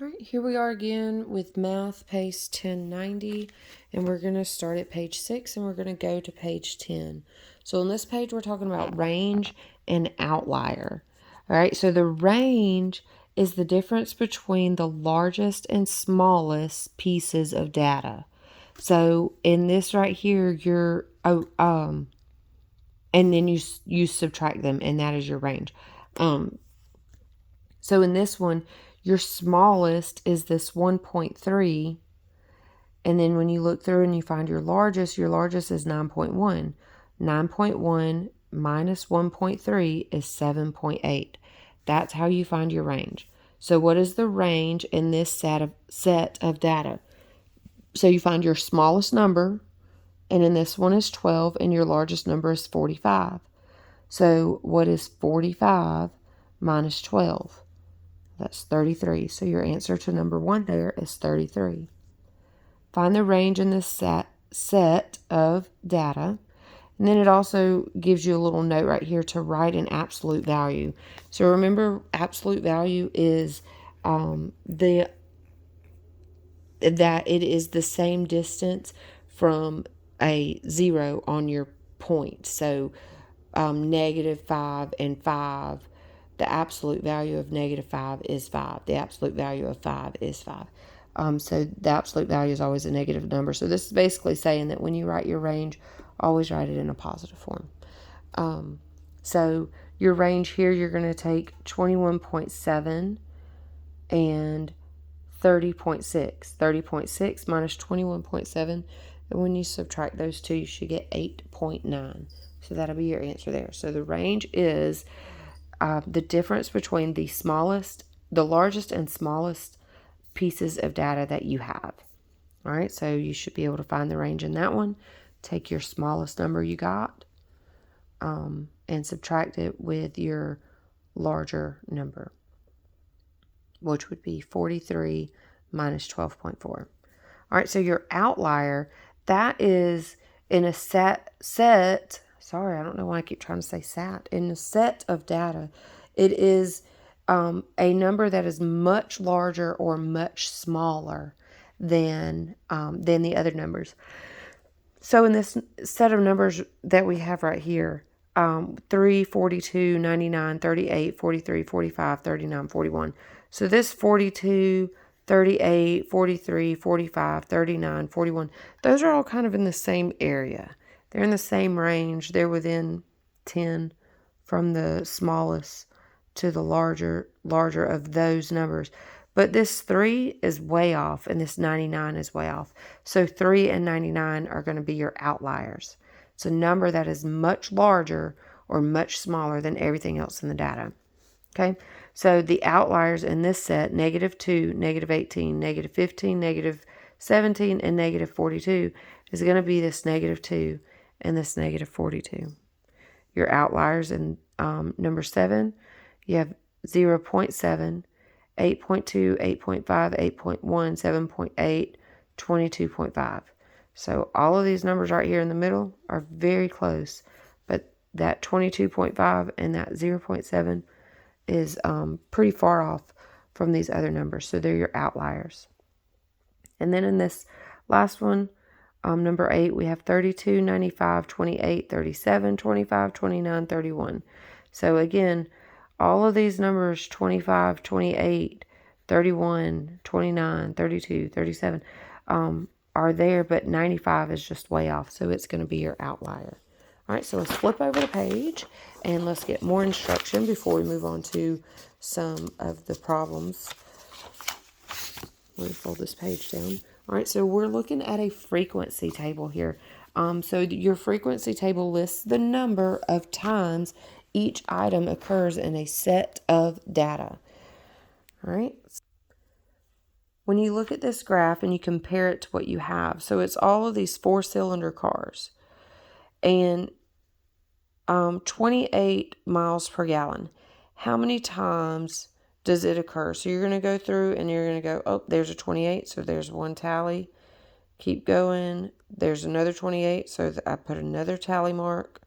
All right, here we are again with Math Pace 1090, and we're going to start at page 6 and we're going to go to page 10. So on this page, we're talking about range and outlier. All right, so the range is the difference between the largest and smallest pieces of data. So in this right here, and then you subtract them, and that is your range. So in this one, your smallest is this 1.3. And then when you look through and you find your largest is 9.1. 9.1 minus 1.3 is 7.8. That's how you find your range. So what is the range in this set of data? So you find your smallest number, and in this one is 12, and your largest number is 45. So what is 45 minus 12? That's 33. So your answer to number 1 there is 33. Find the range in this set of data. And then it also gives you a little note right here to write an absolute value. So remember, absolute value is that it is the same distance from a 0 on your point. So -5 and 5. The absolute value of -5 is 5. The absolute value of 5 is 5. So the absolute value is always a negative number. So this is basically saying that when you write your range, always write it in a positive form. So your range here, you're going to take 21.7 and 30.6. 30.6 minus 21.7. And when you subtract those two, you should get 8.9. So that'll be your answer there. So the range is the difference between the largest and smallest pieces of data that you have. All right, so you should be able to find the range in that one. Take your smallest number you got and subtract it with your larger number, which would be 43 minus 12.4. All right, so your outlier, that is in a set, sorry, I don't know why I keep trying to say sat, in a set of data, it is a number that is much larger or much smaller than the other numbers. So in this set of numbers that we have right here, 3, 42, 99, 38, 43, 45, 39, 41. So this 42, 38, 43, 45, 39, 41, those are all kind of in the same area. They're in the same range. They're within 10 from the smallest to the larger of those numbers. But this 3 is way off, and this 99 is way off. So 3 and 99 are going to be your outliers. It's a number that is much larger or much smaller than everything else in the data. Okay, so the outliers in this set, -2, -18, -15, -17, and -42, is going to be this -2 and this -42. Your outliers in number 7, you have 0.7, 8.2, 8.5, 8.1, 7.8, 22.5. So all of these numbers right here in the middle are very close, but that 22.5 and that 0.7 is pretty far off from these other numbers. So they're your outliers. And then in this last one, number 8, we have 32, 95, 28, 37, 25, 29, 31. So again, all of these numbers, 25, 28, 31, 29, 32, 37, are there, but 95 is just way off. So it's going to be your outlier. All right, so let's flip over the page and let's get more instruction before we move on to some of the problems. Let me fold this page down. All right, so we're looking at a frequency table here. So your frequency table lists the number of times each item occurs in a set of data. All right. When you look at this graph and you compare it to what you have, so it's all of these 4-cylinder cars, and 28 miles per gallon. How many times does it occur? So you're going to go through and you're going to go, oh, there's a 28, so there's one tally. Keep going. There's another 28, so I put another tally mark.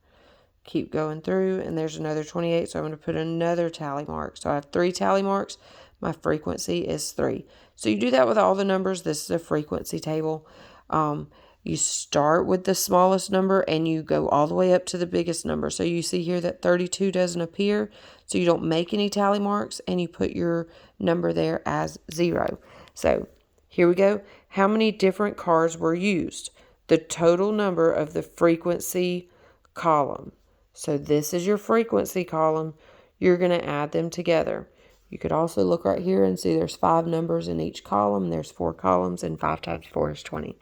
Keep going through, and there's another 28, so I'm going to put another tally mark. So I have 3 tally marks. My frequency is 3. So you do that with all the numbers. This is a frequency table. You start with the smallest number and you go all the way up to the biggest number. So you see here that 32 doesn't appear. So you don't make any tally marks and you put your number there as 0. So here we go. How many different cars were used? The total number of the frequency column. So this is your frequency column. You're going to add them together. You could also look right here and see there's 5 numbers in each column. There's 4 columns, and 5 times 4 is 20.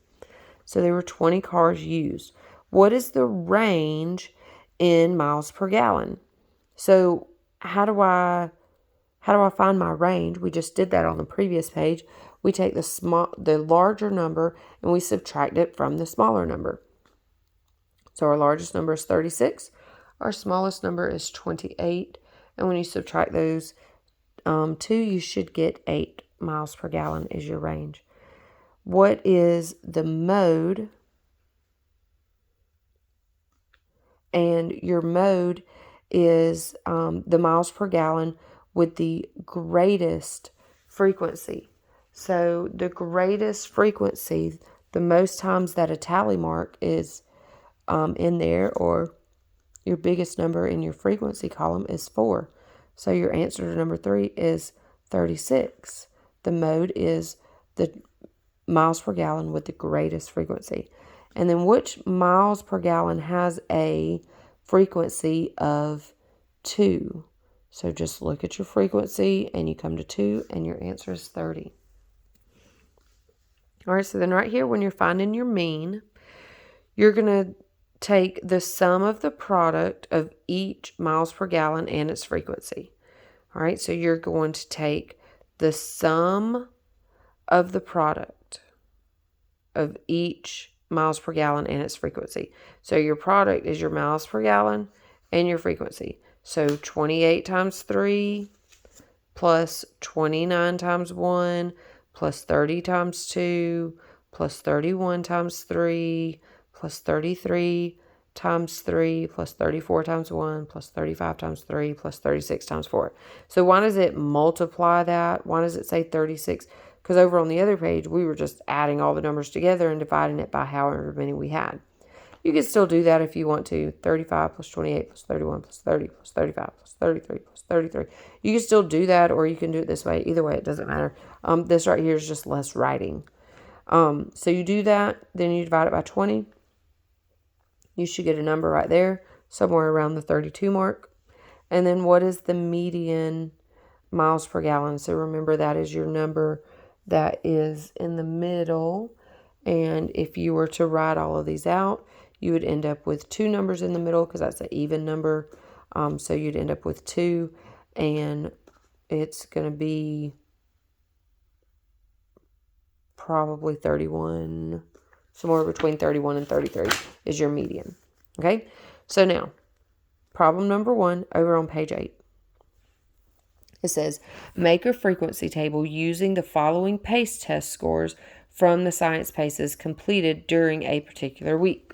So there were 20 cars used. What is the range in miles per gallon? So how do I find my range? We just did that on the previous page. We take the larger number and we subtract it from the smaller number. So our largest number is 36. Our smallest number is 28. And when you subtract those two, you should get 8 miles per gallon is your range. What is the mode? And your mode is the miles per gallon with the greatest frequency. So the greatest frequency, the most times that a tally mark is in there, or your biggest number in your frequency column is 4. So your answer to number 3 is 36. The mode is the miles per gallon with the greatest frequency. And then which miles per gallon has a frequency of 2? So just look at your frequency and you come to 2 and your answer is 30. All right, so then right here when you're finding your mean, you're going to take the sum of the product of each miles per gallon and its frequency. All right, so you're going to take the sum of the product of each miles per gallon and its frequency. So your product is your miles per gallon and your frequency. So 28 times 3 plus 29 times 1 plus 30 times 2 plus 31 times 3 plus 33 times 3 plus 34 times 1 plus 35 times 3 plus 36 times 4. So why does it multiply that? Why does it say 36? Because over on the other page, we were just adding all the numbers together and dividing it by however many we had. You can still do that if you want to. 35 plus 28 plus 31 plus 30 plus 35 plus 33 plus 33. You can still do that, or you can do it this way. Either way, it doesn't matter. This right here is just less writing. So you do that, then you divide it by 20. You should get a number right there, somewhere around the 32 mark. And then what is the median miles per gallon? So remember, that is your number that is in the middle. And if you were to write all of these out, you would end up with 2 numbers in the middle because that's an even number. So you'd end up with 2, and it's going to be probably 31, somewhere between 31 and 33 is your median. Okay, so now problem number 1 over on page 8. It says, make a frequency table using the following PACE test scores from the science PACEs completed during a particular week.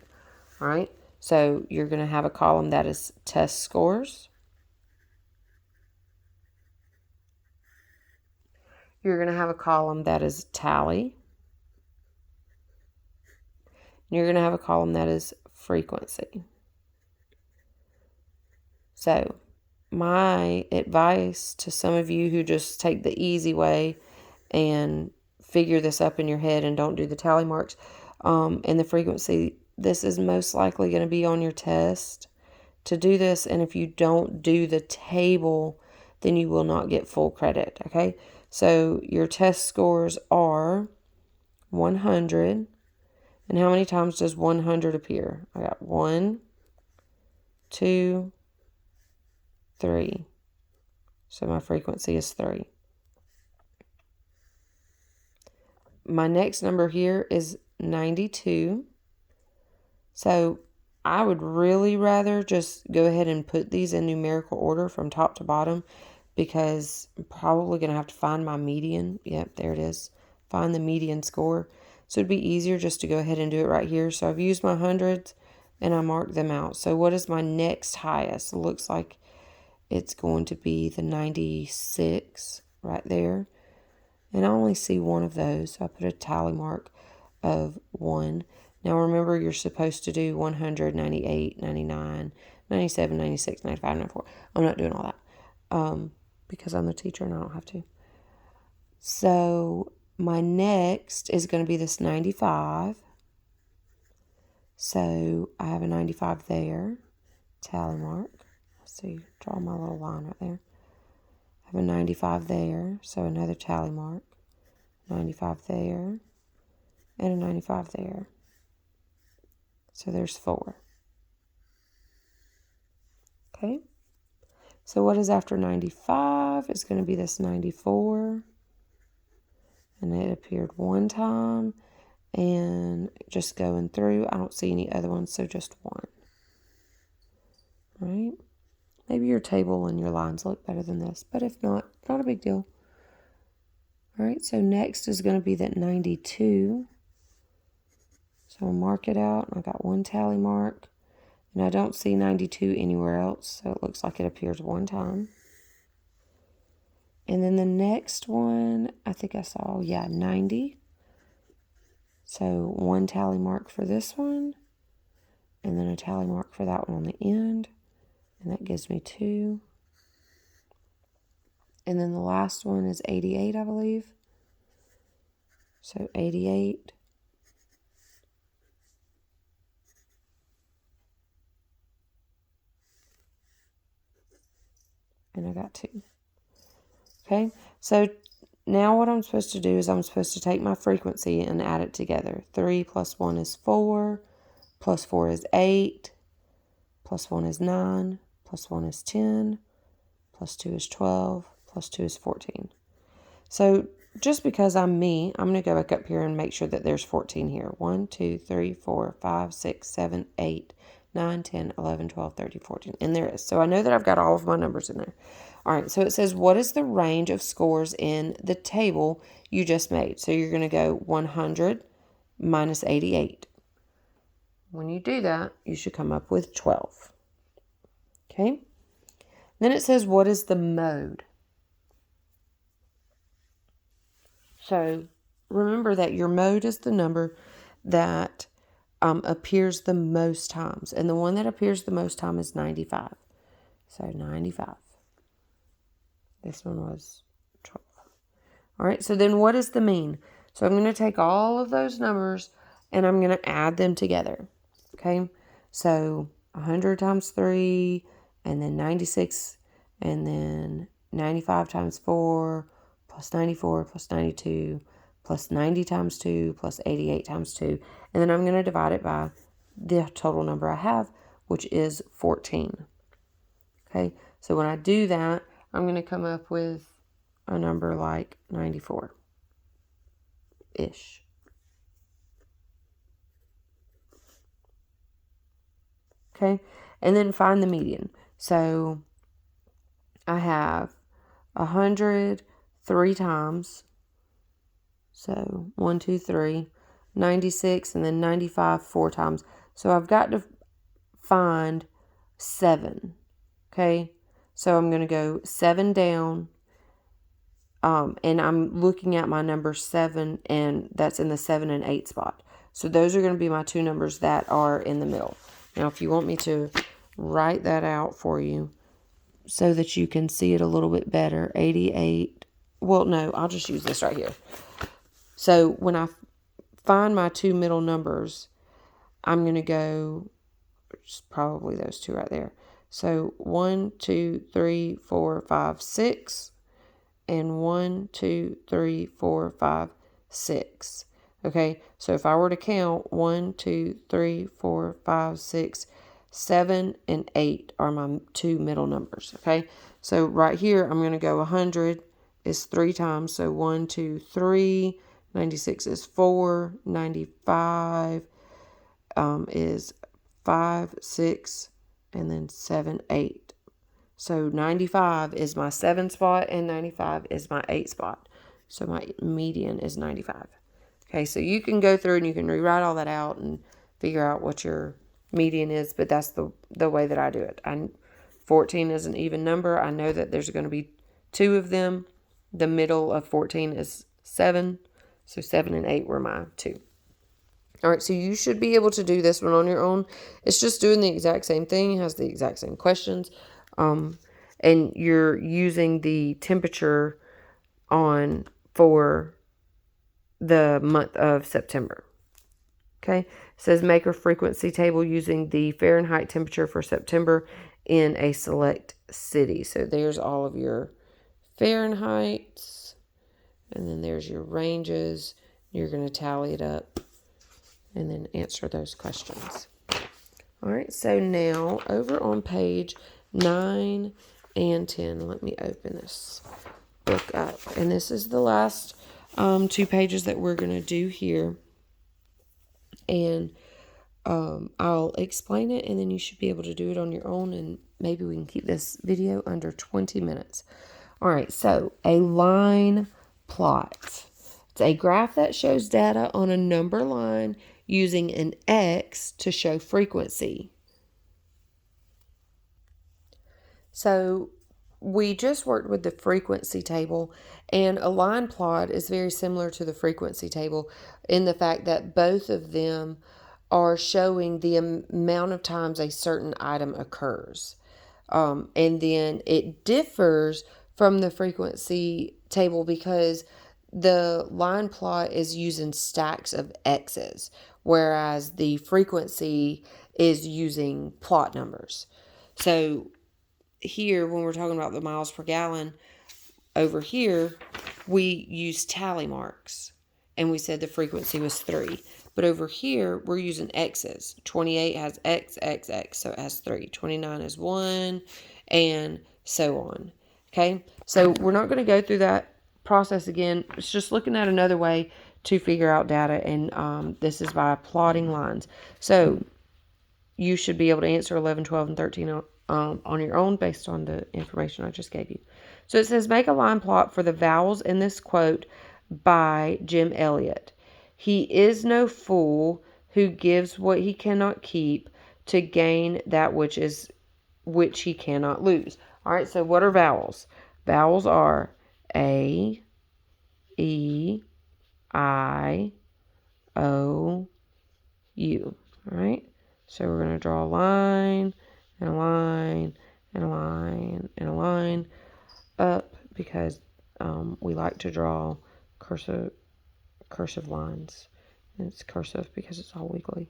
All right, so you're going to have a column that is test scores. You're going to have a column that is tally. And you're going to have a column that is frequency. So my advice to some of you who just take the easy way and figure this up in your head and don't do the tally marks and the frequency, this is most likely going to be on your test to do this. And if you don't do the table, then you will not get full credit. Okay, so your test scores are 100. And how many times does 100 appear? I got 1, 2, 3. So my frequency is 3. My next number here is 92. So I would really rather just go ahead and put these in numerical order from top to bottom, because I'm probably going to have to find my median. Yep, there it is. Find the median score. So it'd be easier just to go ahead and do it right here. So I've used my hundreds and I marked them out. So what is my next highest? It looks like it's going to be the 96. right there. And I only see one of those, so I put a tally mark of 1. Now remember, you're supposed to do 100, 98, 99, 97, 96, 95, 94. I'm not doing all that because I'm the teacher and I don't have to. So my next is going to be this 95. So I have a 95 there, tally mark. Let's see, draw my little line right there. I have a 95 there, so another tally mark. 95 there, and a 95 there. So there's 4. Okay. So what is after 95? It's going to be this 94. And it appeared one time. And just going through, I don't see any other ones, so just 1. Right? Maybe your table and your lines look better than this, but if not, not a big deal. All right, so next is going to be that 92. So I'll mark it out. I got 1 tally mark. And I don't see 92 anywhere else, so it looks like it appears one time. And then the next one, I think I saw, 90. So 1 tally mark for this one, and then a tally mark for that one on the end, and that gives me 2. And then the last one is 88, I believe. So 88. And I got 2. Okay, so now what I'm supposed to do is I'm supposed to take my frequency and add it together. 3 plus 1 is 4, plus 4 is 8, plus 1 is 9, plus 1 is 10, plus 2 is 12, plus 2 is 14. So just because I'm me, I'm going to go back up here and make sure that there's 14 here. 1, 2, 3, 4, 5, 6, 7, 8, 9, 10, 11, 12, 13, 14. And there is. So I know that I've got all of my numbers in there. All right, so it says, what is the range of scores in the table you just made? So you're going to go 100 minus 88. When you do that, you should come up with 12. Okay? Then it says, what is the mode? So remember that your mode is the number that appears the most times. And the one that appears the most time is 95. So 95. This one was 12. All right, so then what is the mean? So I'm going to take all of those numbers and I'm going to add them together. Okay, so 100 times 3, and then 96, and then 95 times 4, plus 94, plus 92, plus 90 times 2, plus 88 times 2. And then I'm going to divide it by the total number I have, which is 14. Okay, so when I do that, I'm going to come up with a number like 94-ish. Okay, and then find the median. So I have 100 3 times. So 1, 2, 3, 96, and then 95 4 times. So I've got to find 7. Okay, so I'm going to go 7 down. And I'm looking at my number 7, and that's in the 7 and 8 spot. So those are going to be my 2 numbers that are in the middle. Now, if you want me to write that out for you so that you can see it a little bit better, 88. Well, no, I'll just use this right here. So when I find my 2 middle numbers, I'm going to go, probably those 2 right there. So 1, 2, 3, 4, 5, 6. And 1, 2, 3, 4, 5, 6. Okay, so if I were to count 1, 2, 3, 4, 5, 6, 7, and 8 are my 2 middle numbers. Okay, so right here I'm going to go 100 is 3 times. So 1, 2, 3. 96 is 4. 95 is 5, 6, and then 7, 8. So 95 is my 7 spot and 95 is my 8 spot. So my median is 95. Okay, so you can go through and you can rewrite all that out and figure out what your median is, but that's the way that I do it. 14 is an even number. I know that there's going to be 2 of them The middle of 14 is 7. So 7 and 8 were my 2. All right, so you should be able to do this one on your own. It's just doing the exact same thing. It has the exact same questions. And you're using the temperature on for the month of September. Okay, it says make a frequency table using the Fahrenheit temperature for September in a select city. So there's all of your Fahrenheits, and then there's your ranges. You're going to tally it up and then answer those questions. All right, so now over on page 9 and 10, let me open this book up. And this is the last 2 pages that we're going to do here. And I'll explain it, and then you should be able to do it on your own, and maybe we can keep this video under 20 minutes. All right, so a line plot. It's a graph that shows data on a number line using an X to show frequency. So we just worked with the frequency table, and a line plot is very similar to the frequency table in the fact that both of them are showing the amount of times a certain item occurs. And then it differs from the frequency table because the line plot is using stacks of X's, whereas the frequency is using plot numbers. So here, when we're talking about the miles per gallon, over here, we use tally marks, and we said the frequency was 3. But over here, we're using X's. 28 has X, X, X, so it has 3. 29 is 1, and so on. Okay, so we're not going to go through that process again. It's just looking at another way to figure out data, and this is by plotting lines. So you should be able to answer 11, 12, and 13 on your own based on the information I just gave you. So it says, make a line plot for the vowels in this quote by Jim Elliot. He is no fool who gives what he cannot keep to gain that which he cannot lose. All right, so what are vowels? Vowels are A, E, I, O, U. All right, so we're going to draw a line and a line and a line and a line up because we like to draw cursive lines. And it's cursive because it's all wiggly.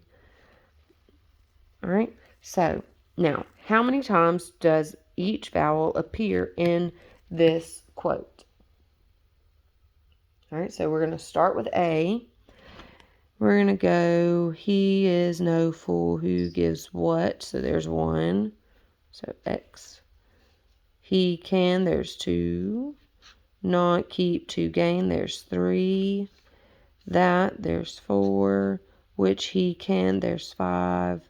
All right, so now how many times does each vowel appear in this quote? All right, so we're going to start with A. We're going to go, he is no fool who gives what? So there's 1. So X. He can, there's 2. Not keep to gain, there's 3. That, there's 4. Which he can, there's 5.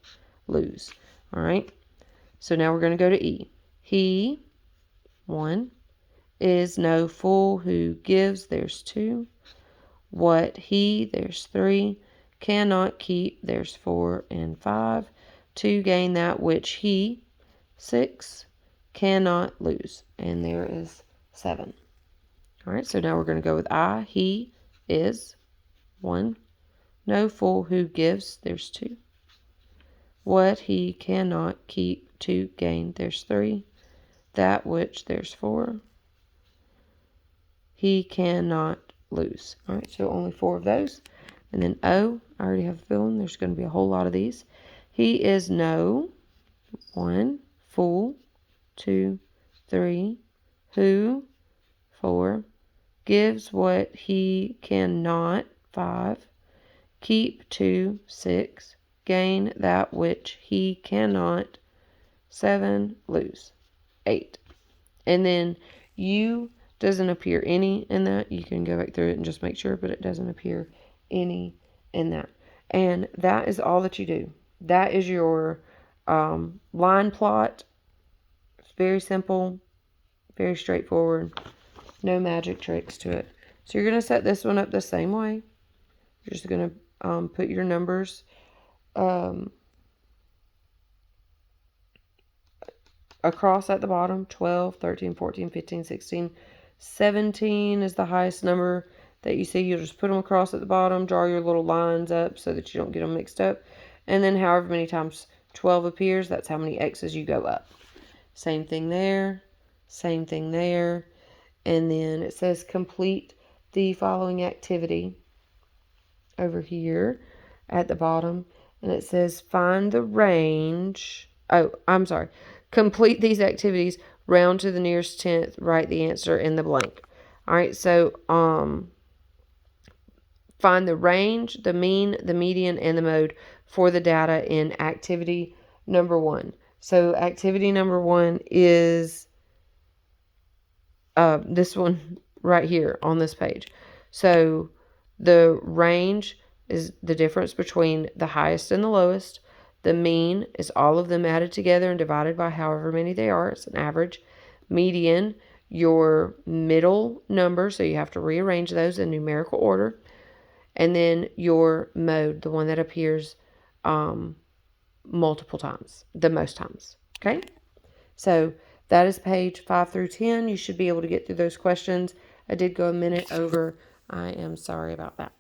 Lose. All right. So now we're going to go to E. He, 1. Is no fool who gives, there's 2. What he, there's 3. Cannot keep, there's 4 and 5. To gain that which he, 6. Cannot lose, and there is 7. All right, so now we're going to go with I. He is 1. No fool who gives, there's 2. What he cannot keep to gain, there's 3. That which, there's 4. He cannot lose. All right, so only 4 of those. And then O, I already have a feeling there's going to be a whole lot of these. He is no, 1. Fool, 2, 3. Who, 4. Gives what he cannot, 5. Keep, 2, 6. Gain that which he cannot, 7. Lose, 8. And then U doesn't appear any in that. You can go back through it and just make sure, but it doesn't appear any in that. And that is all that you do. That is your line plot. It's very simple, very straightforward, no magic tricks to it. So you're going to set this one up the same way. You're just going to put your numbers across at the bottom, 12, 13, 14, 15, 16, 17 is the highest number that you see. You'll just put them across at the bottom, draw your little lines up so that you don't get them mixed up. And then however many times 12 appears, that's how many X's you go up. Same thing there, same thing there. And then it says complete the following activity over here at the bottom. And it says find the range. Oh, I'm sorry. Complete these activities, round to the nearest tenth, write the answer in the blank. All right, so find the range, the mean, the median, and the mode for the data in activity number 1. So activity number 1 is this one right here on this page. So the range is the difference between the highest and the lowest. The mean is all of them added together and divided by however many they are. It's an average. Median, your middle number, so you have to rearrange those in numerical order. And then your mode, the one that appears multiple times, the most times. Okay? So that is page 5 through 10. You should be able to get through those questions. I did go a minute over. I am sorry about that.